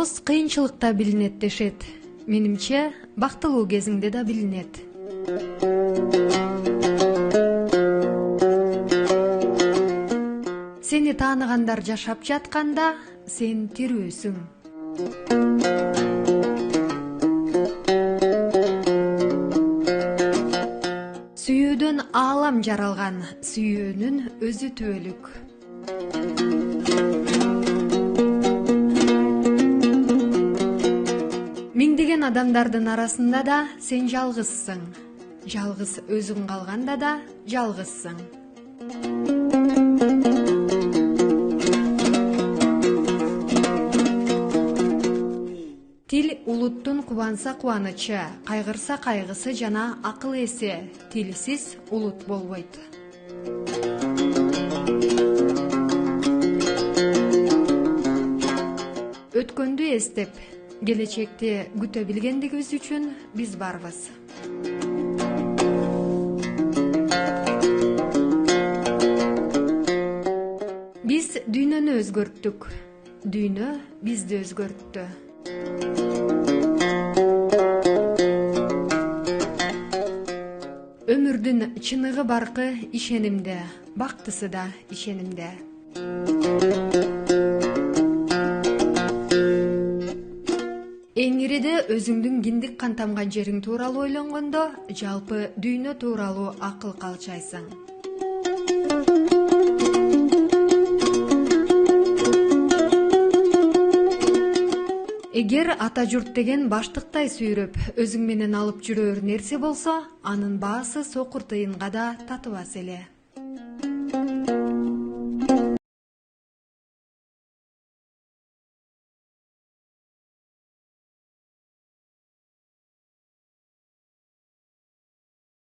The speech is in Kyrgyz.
Абыз кыйынчылыкта билинет дешет. Менимче, бактылуу кезиңде да билинет. Сени тааныгандар жашап жатканда, сен тирүүсүң. Сүйүүдөн аалам жаралган, сүйүүнүн өзү түбөлүк. Миңдеген адамдардын арасында да сен жалгызсың. Жалгыз өзүң калганда да жалгызсың. Тил улуттун кубанса кубанычы, кайгырса кайгысы жана акыл эси. Тилсиз улут болбойт. Өткөндү эстеп, келечекти күтө билгендигибиз үчүн биз барбыз. Биз дүйнөнү өзгөрттүк, дүйнө бизди өзгөрттү. Өмүрдүн чыныгы баркы ишенимде, бактысы да ишенимде. Эңириде өзүңдүн киндик кан тамган жериң тууралуу ойлонгондо, жалпы дүйнө тууралуу акыл калчайсың. Эгер ата журт деген баштыктай сүйрөп, өзүң менен алып жүрөр нерсе болсо, анын баасы сокур тыйынга да татыбас эле.